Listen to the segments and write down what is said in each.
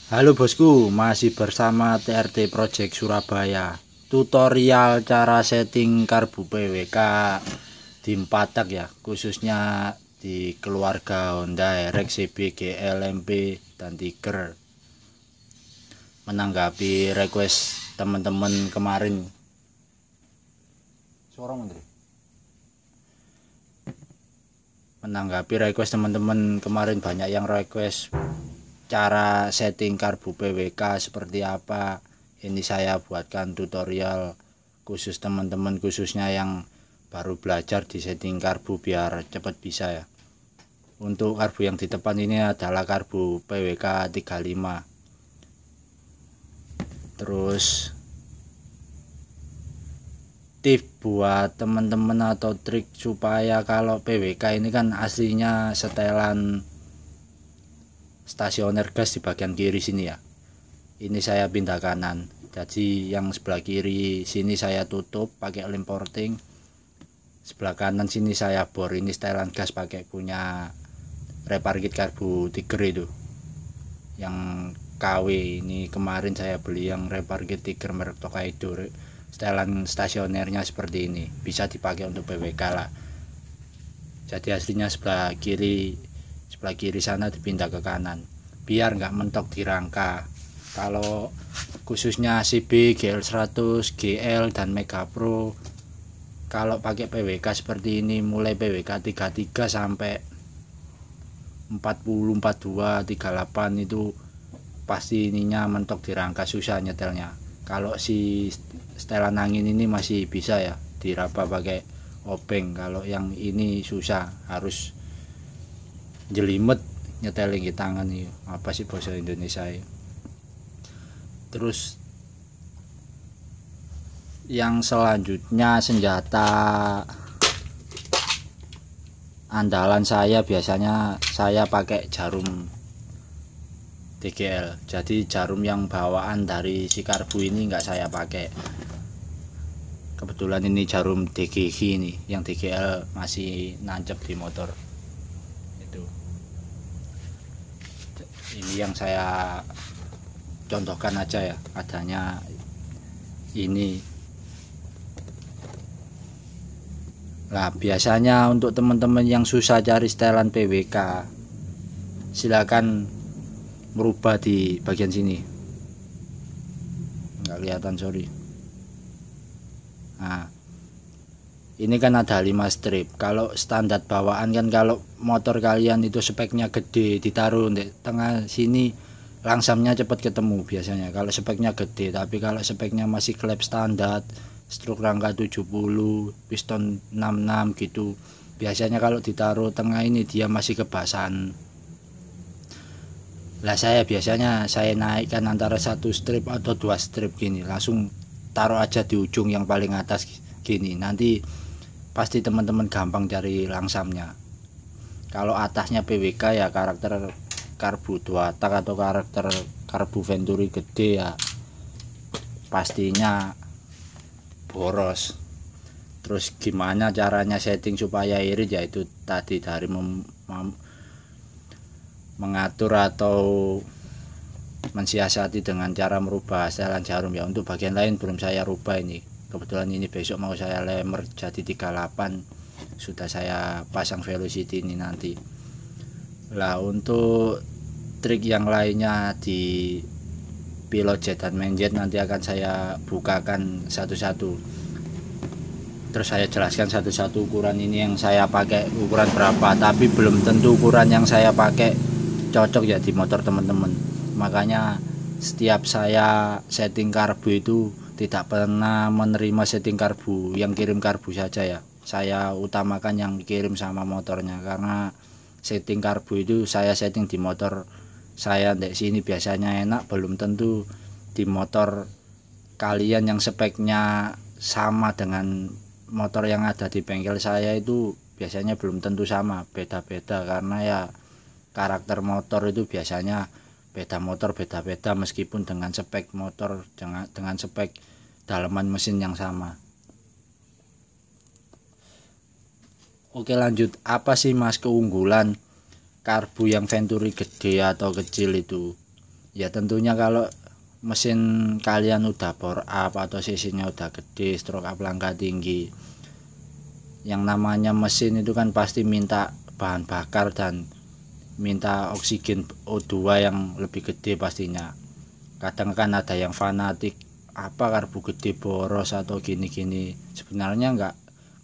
Halo bosku, masih bersama TRT Project Surabaya. Tutorial cara setting karbu PWK di Patak ya, khususnya di keluarga Honda RX, CB, GL, MP, dan Tiger. Menanggapi request teman-teman kemarin. Suara menteri. Menanggapi request teman-teman kemarin, banyak yang request cara setting karbu PWK seperti apa. Ini saya buatkan tutorial khusus teman-teman, khususnya yang baru belajar di setting karbu biar cepat bisa ya. Untuk karbu yang di depan ini adalah karbu PWK 35. Terus tips buat teman-teman atau trik supaya kalau PWK ini kan aslinya setelan stasioner gas di bagian kiri sini ya. Ini saya pindah kanan, jadi yang sebelah kiri sini saya tutup pakai lem porting, sebelah kanan sini saya bor. Ini setelan gas pakai punya Reparkit karbu Tiger itu yang KW. Ini kemarin saya beli yang Reparkit Tiger merek Tokaido. Setelan stasionernya seperti ini, bisa dipakai untuk PWK lah. Jadi aslinya sebelah kiri sana dipindah ke kanan biar nggak mentok di rangka. Kalau khususnya CB, GL100, GL, dan Mega Pro, kalau pakai PWK seperti ini, mulai PWK 33 sampai 40, 42, 38 itu pasti ininya mentok di rangka, susah nyetelnya. Kalau si setelan angin ini masih bisa ya diraba pakai obeng. Kalau yang ini susah, harus jelimet nyetelin di tangan nih. Apa sih bahasa Indonesia ya? Terus yang selanjutnya, senjata andalan saya biasanya saya pakai jarum DGL. Jadi jarum yang bawaan dari si karbu ini nggak saya pakai. Kebetulan ini jarum DGG ini, yang DGL masih nancep di motor. Itu. Ini yang saya contohkan aja ya, adanya ini. Nah, biasanya untuk teman-teman yang susah cari setelan PWK, silakan merubah di bagian sini. Nggak kelihatan, sorry. Nah, ini kan ada 5 strip. Kalau standar bawaan kan, kalau motor kalian itu speknya gede, ditaruh di tengah sini langsamnya cepat ketemu biasanya kalau speknya gede. Tapi kalau speknya masih klep standar, struk rangka 70, piston 66 gitu, biasanya kalau ditaruh tengah ini dia masih kebasan. Lah saya biasanya saya naikkan antara 1 strip atau 2 strip gini, langsung taruh aja di ujung yang paling atas gini. Nanti pasti teman-teman gampang cari langsamnya. Kalau atasnya PWK ya karakter karbu 2 tak atau karakter karbu Venturi gede ya pastinya boros. Terus gimana caranya setting supaya irit, yaitu tadi dari mengatur atau mensiasati dengan cara merubah setelan jarum ya. Untuk bagian lain belum saya rubah ini, kebetulan ini besok mau saya lemer jadi 38, sudah saya pasang velocity ini nanti lah. Untuk trik yang lainnya di pilot jet dan main jet nanti akan saya bukakan satu-satu, terus saya jelaskan satu-satu ukuran ini yang saya pakai ukuran berapa. Tapi belum tentu ukuran yang saya pakai cocok ya di motor teman-teman. Makanya setiap saya setting karbu itu tidak pernah menerima setting karbu yang kirim karbu saja ya. Saya utamakan yang kirim sama motornya, karena setting karbu itu saya setting di motor saya di sini biasanya enak, belum tentu di motor kalian yang speknya sama dengan motor yang ada di bengkel saya itu biasanya belum tentu sama, beda-beda. Karena ya karakter motor itu biasanya beda motor beda-beda, meskipun dengan spek motor dengan spek dalaman mesin yang sama. Oke, lanjut. Apa sih mas keunggulan karbu yang Venturi gede atau kecil itu? Ya tentunya kalau mesin kalian udah power up atau cc-nya udah gede, stroke up langkah tinggi, yang namanya mesin itu kan pasti minta bahan bakar dan minta oksigen O2 yang lebih gede pastinya. Kadang kan ada yang fanatik apa karbu gede boros atau gini-gini, sebenarnya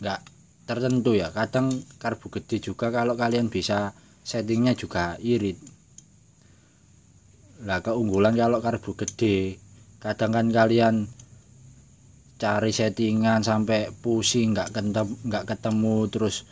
nggak tertentu ya. Kadang karbu gede juga kalau kalian bisa settingnya juga irit. Lah keunggulan kalau karbu gede, kadang kan kalian cari settingan sampai pusing nggak ketemu, terus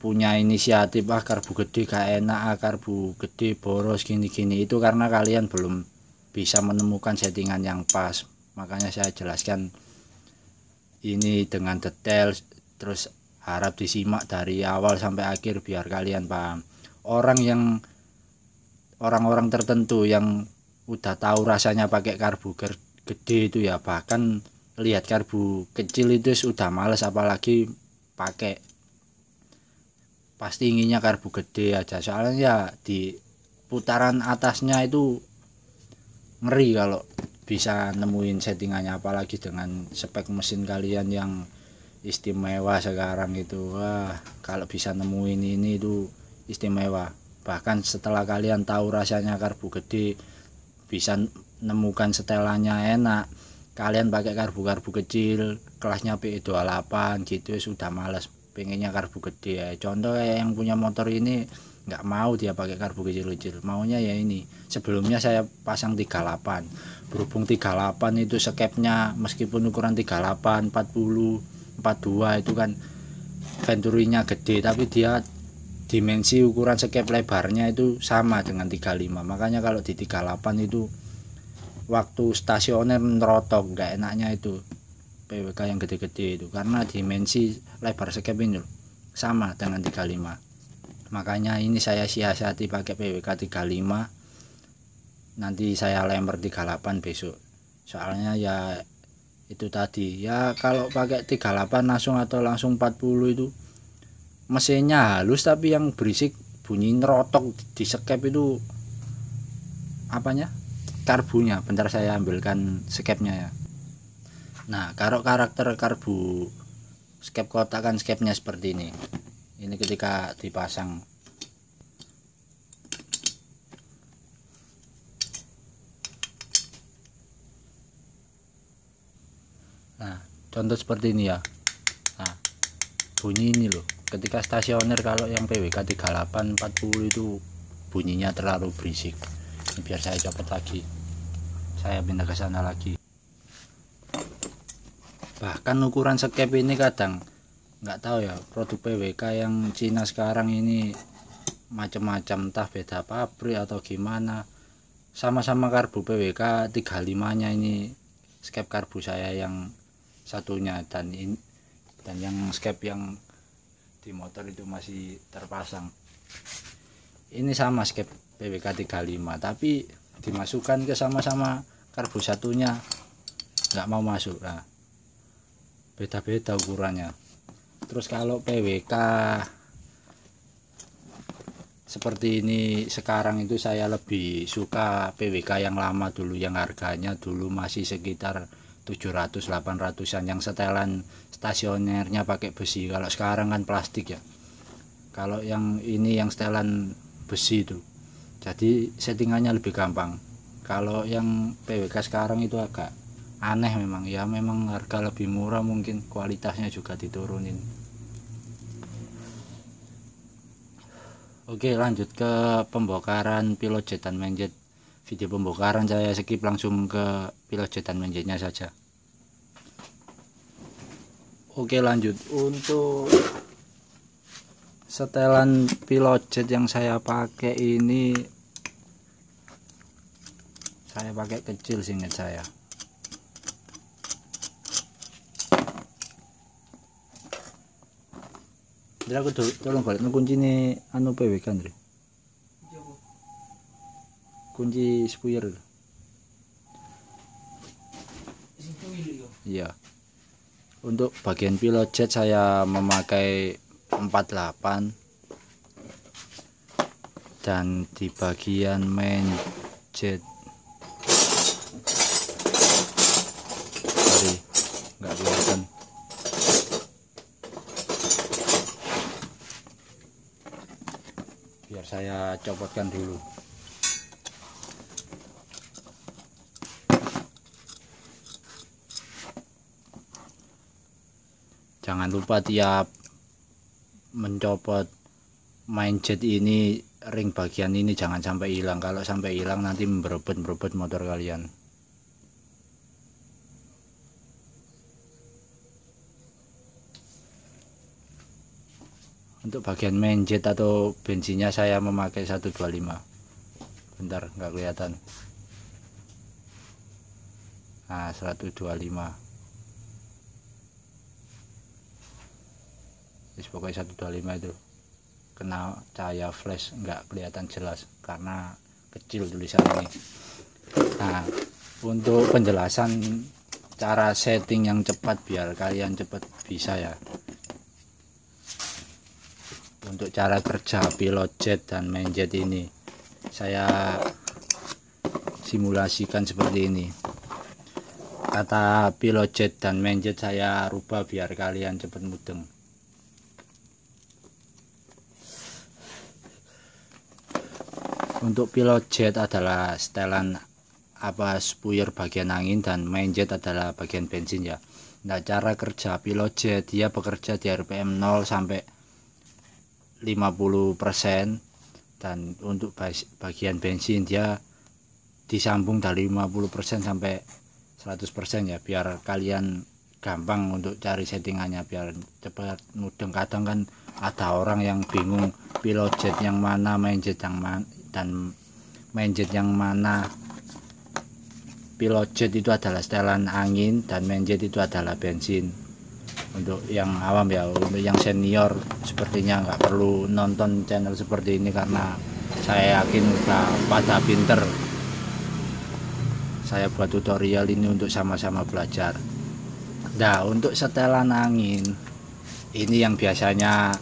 punya inisiatif karbu gede gak enak, karbu gede boros gini-gini, itu karena kalian belum bisa menemukan settingan yang pas. Makanya saya jelaskan ini dengan detail, terus harap disimak dari awal sampai akhir biar kalian paham. Orang-orang tertentu yang udah tahu rasanya pakai karbu gede itu ya, bahkan lihat karbu kecil itu sudah males apalagi pakai. Pasti inginnya karbu gede aja, soalnya ya di putaran atasnya itu ngeri kalau bisa nemuin settingannya, apalagi dengan spek mesin kalian yang istimewa sekarang itu. Wah, kalau bisa nemuin ini itu istimewa. Bahkan setelah kalian tahu rasanya karbu gede, bisa nemukan setelannya enak, kalian pakai karbu kecil kelasnya PE28 gitu sudah males, pengennya karbu gede ya. Contoh kayak yang punya motor ini nggak mau dia pakai karbu kecil-kecil, maunya ya ini. Sebelumnya saya pasang 38, berhubung 38 itu skepnya meskipun ukuran 38 40 42 itu kan venturinya gede, tapi dia dimensi ukuran skep lebarnya itu sama dengan 35. Makanya kalau di 38 itu waktu stasioner menerotok, nggak enaknya itu PWK yang gede-gede itu, karena dimensi lebar skep ini sama dengan 35. Makanya ini saya siasati pakai PWK 35, nanti saya lemper 38 besok. Soalnya ya itu tadi ya, kalau pakai 38 langsung atau langsung 40 itu mesinnya halus tapi yang berisik bunyi nerotok di skep itu apanya, karbunya. Bentar saya ambilkan skepnya ya. Nah, kalau karakter karbu skep kotak kan skepnya seperti ini. Ini ketika dipasang. Nah, contoh seperti ini ya. Nah, bunyi ini loh. Ketika stasioner, kalau yang PWK 38 40 itu bunyinya terlalu berisik. Ini biar saya copot lagi. Saya pindah ke sana lagi. Bahkan ukuran skep ini kadang nggak tahu ya, produk PWK yang Cina sekarang ini macam-macam, entah beda pabrik atau gimana. Sama-sama karbu PWK 35 nya ini skep karbu saya yang satunya, dan yang skep yang di motor itu masih terpasang. Ini sama skep PWK 35 tapi dimasukkan ke sama-sama karbu satunya nggak mau masuk. Nah, beda-beda ukurannya. Terus kalau PWK seperti ini sekarang itu saya lebih suka PWK yang lama dulu, yang harganya dulu masih sekitar 700-800an, yang setelan stasionernya pakai besi. Kalau sekarang kan plastik ya. Kalau yang ini yang setelan besi itu, jadi settingannya lebih gampang. Kalau yang PWK sekarang itu agak aneh memang ya, memang harga lebih murah, mungkin kualitasnya juga diturunin. Oke, lanjut ke pembongkaran pilot jet dan mainjet. Video pembongkaran saya skip, langsung ke pilot jet dan mainjetnya saja. Oke, lanjut. Untuk setelan pilot jet yang saya pakai ini, saya pakai kecil seingat saya. Jadi aku tolong balik kunci ini anu PWK Andre. Kunci spuyer. Iya. Untuk bagian pilot jet saya memakai 48, dan di bagian main jet. Sorry, nggak kelihatan. Biar saya copotkan dulu. Jangan lupa tiap mencopot main jet ini, ring bagian ini jangan sampai hilang. Kalau sampai hilang nanti berebut motor kalian. Untuk bagian main jet atau bensinnya saya memakai 125. Bentar, nggak kelihatan. Nah, 125. Pokoknya 125 itu. Kena cahaya flash nggak kelihatan jelas karena kecil tulisan ini. Nah, untuk penjelasan cara setting yang cepat biar kalian cepat bisa ya. Untuk cara kerja pilot jet dan main jet ini saya simulasikan seperti ini. Kata pilot jet dan main jet saya rubah biar kalian cepat mudeng. Untuk pilot jet adalah setelan spuyer bagian angin dan main jet adalah bagian bensin ya. Nah, cara kerja pilot jet dia bekerja di RPM 0 sampai 50%, dan untuk bagian bensin dia disambung dari 50% sampai 100% ya, biar kalian gampang untuk cari settingannya biar cepat mudeng. Kadang kan ada orang yang bingung pilot jet yang mana, main jet yang mana, dan main jet yang mana. Pilot jet itu adalah setelan angin dan main jet itu adalah bensin. Untuk yang awam ya, untuk yang senior sepertinya nggak perlu nonton channel seperti ini karena saya yakin udah pada pinter. Saya buat tutorial ini untuk sama-sama belajar. Nah, untuk setelan angin ini yang biasanya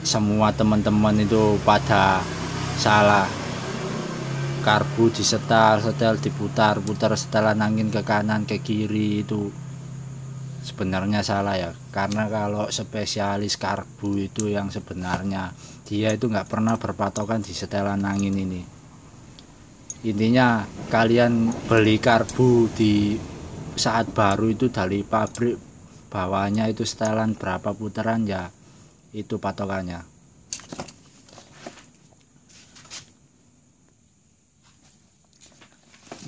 semua teman-teman itu pada salah. Karbu disetel diputar setelan angin ke kanan ke kiri itu sebenarnya salah ya, karena kalau spesialis karbu itu yang sebenarnya dia itu nggak pernah berpatokan di setelan angin ini. Intinya kalian beli karbu di saat baru itu dari pabrik, bawahnya itu setelan berapa putaran ya, itu patokannya.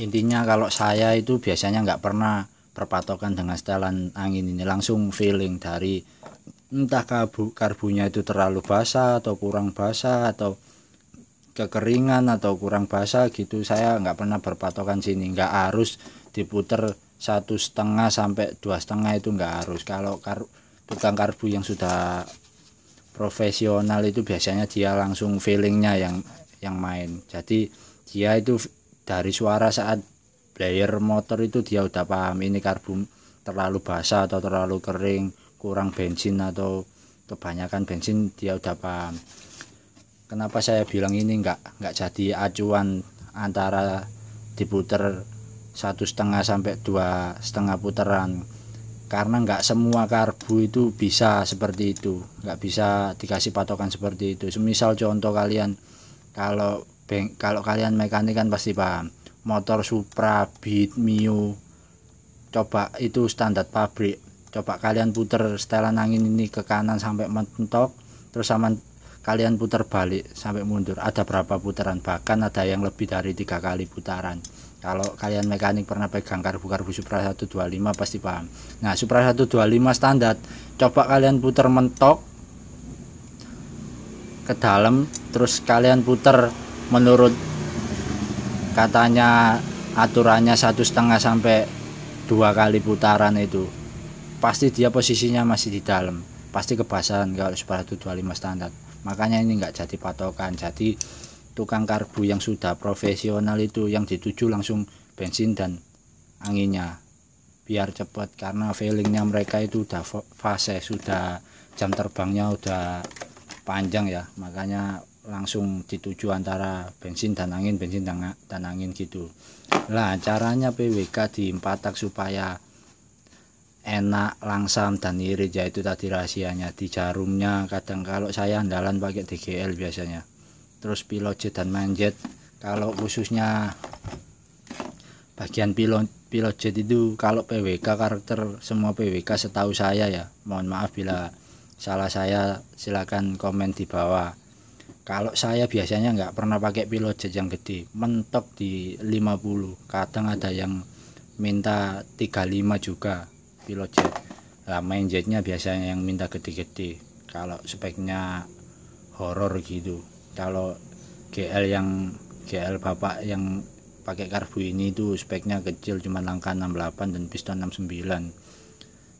Intinya kalau saya itu biasanya nggak pernah berpatokan dengan setelan angin ini, langsung feeling dari entah karbunya itu terlalu basah atau kurang basah atau kekeringan atau kurang basah gitu. Saya nggak pernah berpatokan sini, nggak harus diputer 1,5 sampai 2,5 itu nggak harus. Kalau tukang karbu yang sudah profesional itu biasanya dia langsung feelingnya yang main. Jadi dia itu dari suara saat player motor itu dia udah paham ini karbu terlalu basah atau terlalu kering, kurang bensin atau kebanyakan bensin, dia udah paham. Kenapa saya bilang ini nggak jadi acuan antara diputer 1,5 sampai 2,5 putaran, karena nggak semua karbu itu bisa seperti itu, nggak bisa dikasih patokan seperti itu. Semisal contoh kalian, kalau kalian mekanik kan pasti paham, motor Supra, Beat, Mio, coba itu standar pabrik, coba kalian puter setelan angin ini ke kanan sampai mentok, terus sama kalian putar balik sampai mundur, ada berapa putaran? Bahkan ada yang lebih dari 3 kali putaran. Kalau kalian mekanik pernah pegang karbu Supra 125 pasti paham. Nah, Supra 125 standar, coba kalian putar mentok ke dalam, terus kalian putar menurut katanya aturannya 1,5 sampai 2 kali putaran, itu pasti dia posisinya masih di dalam, pasti kebasahan kalau Supra 125 standar. Makanya ini nggak jadi patokan. Jadi tukang karbu yang sudah profesional itu yang dituju langsung bensin dan anginnya biar cepat, karena feelingnya mereka itu udah fase, sudah jam terbangnya udah panjang ya, makanya langsung dituju antara bensin dan angin gitu. Lah caranya PWK di 4 tak supaya enak, langsam dan irit, yaitu tadi rahasianya di jarumnya. Kadang kalau saya andalan pakai DGL biasanya. Terus pilot jet dan main jet, kalau khususnya bagian pilot jet itu kalau PWK karakter semua PWK setahu saya ya, mohon maaf bila salah saya, silakan komen di bawah. Kalau saya biasanya nggak pernah pakai pilot jet yang gede, mentok di 50, kadang ada yang minta 35 juga pilot jet. Nah, main jetnya biasanya yang minta gede-gede kalau speknya horor gitu. Kalau GL bapak yang pakai karbu ini itu speknya kecil, cuma langkah 68 dan piston 69.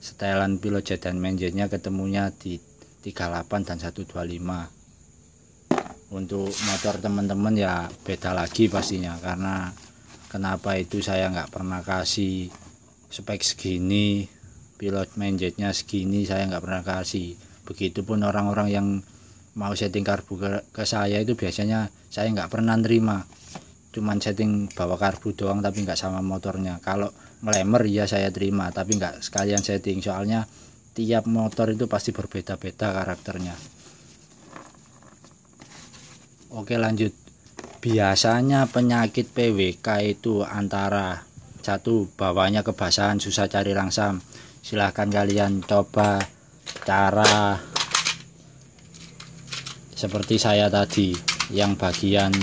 Setelan pilot jet dan main jetnya ketemunya di 38 dan 125. Untuk motor teman-teman ya beda lagi pastinya, karena kenapa itu saya nggak pernah kasih spek segini, pilot main jetnya segini saya nggak pernah kasih. Begitupun orang-orang yang mau setting karbu ke saya itu biasanya saya nggak pernah nerima, cuman setting bawa karbu doang tapi nggak sama motornya. Kalau ngelemer ya saya terima, tapi nggak sekalian setting, soalnya tiap motor itu pasti berbeda-beda karakternya. Oke, lanjut. Biasanya penyakit PWK itu antara satu, bawahnya kebasahan, susah cari langsam. Silahkan kalian coba cara seperti saya tadi yang bagian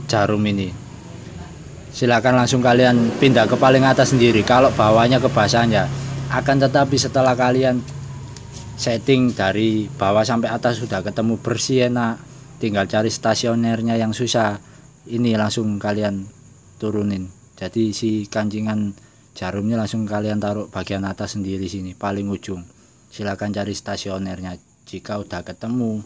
jarum ini. Silakan langsung kalian pindah ke paling atas sendiri kalau bawahnya kebasahan ya. Akan tetapi setelah kalian setting dari bawah sampai atas sudah ketemu bersih enak, tinggal cari stasionernya yang susah, ini langsung kalian turunin. Jadi si kancingan jarumnya langsung kalian taruh bagian atas sendiri sini paling ujung. Silakan cari stasionernya. Jika udah ketemu,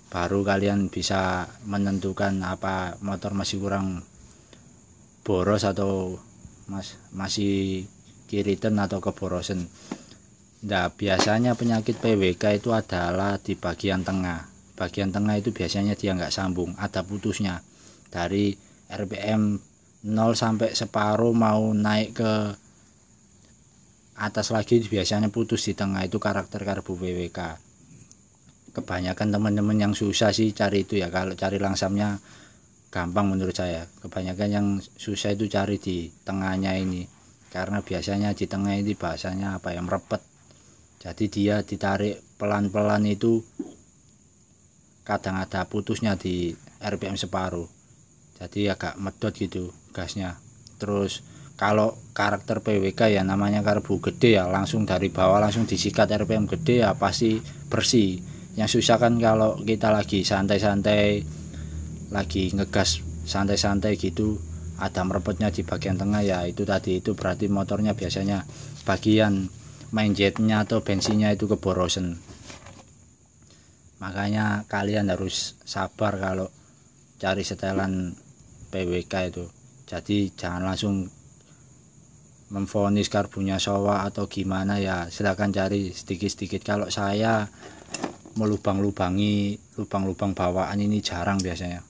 baru kalian bisa menentukan apa motor masih kurang boros atau masih kiritan atau keborosan. Nah, biasanya penyakit PWK itu adalah di bagian tengah. Bagian tengah itu biasanya dia nggak sambung, ada putusnya. Dari RPM 0 sampai separuh mau naik ke atas lagi biasanya putus di tengah, itu karakter karbu PWK. Kebanyakan teman-teman yang susah sih cari itu ya, kalau cari langsamnya gampang menurut saya. Kebanyakan yang susah itu cari di tengahnya ini, karena biasanya di tengah ini bahasanya apa ya, merepet. Jadi dia ditarik pelan-pelan itu kadang ada putusnya di RPM separuh, jadi agak medot gitu gasnya. Terus kalau karakter PWK ya namanya karbu gede ya, langsung dari bawah langsung disikat RPM gede ya pasti bersih. Yang susah kan kalau kita lagi santai-santai, lagi ngegas santai-santai gitu, ada merepetnya di bagian tengah ya, itu tadi, itu berarti motornya biasanya bagian main jetnya atau bensinnya itu keborosan. Makanya kalian harus sabar kalau cari setelan PWK itu. Jadi jangan langsung memvonis karbunya sowa atau gimana ya, silahkan cari sedikit-sedikit. Kalau saya melubang-lubangi lubang-lubang bawaan ini jarang biasanya.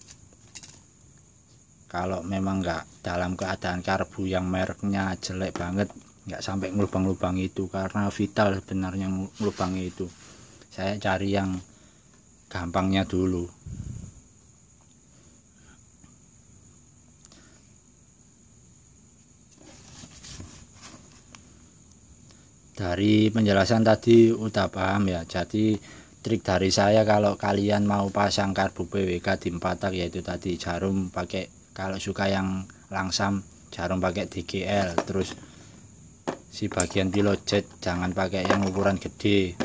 Kalau memang nggak dalam keadaan karbu yang mereknya jelek banget, nggak sampai ngelubang-lubang itu, karena vital sebenarnya ngelubangnya itu. Saya cari yang gampangnya dulu. Dari penjelasan tadi udah paham ya. Jadi trik dari saya kalau kalian mau pasang karbu PWK di 4 tak, yaitu tadi jarum pakai, kalau suka yang langsam jarum pakai DGL. Terus si bagian pilot jet jangan pakai yang ukuran gede.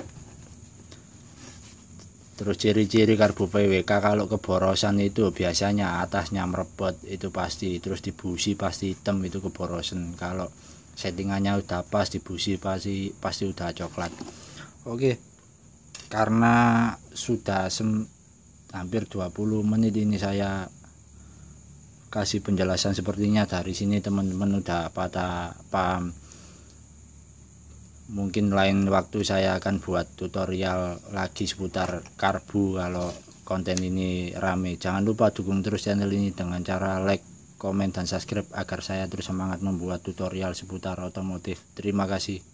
Terus ciri-ciri karbu PWK kalau keborosan itu biasanya atasnya merepot, itu pasti. Terus di busi pasti hitam, itu keborosan. Kalau settingannya udah pas di busi pasti udah coklat. Oke, karena sudah hampir 20 menit ini saya kasih penjelasan sepertinya. Dari sini teman-teman udah pada paham Mungkin lain waktu saya akan buat tutorial lagi seputar karbu kalau konten ini rame. Jangan lupa dukung terus channel ini dengan cara like, komen, dan subscribe agar saya terus semangat membuat tutorial seputar otomotif. Terima kasih.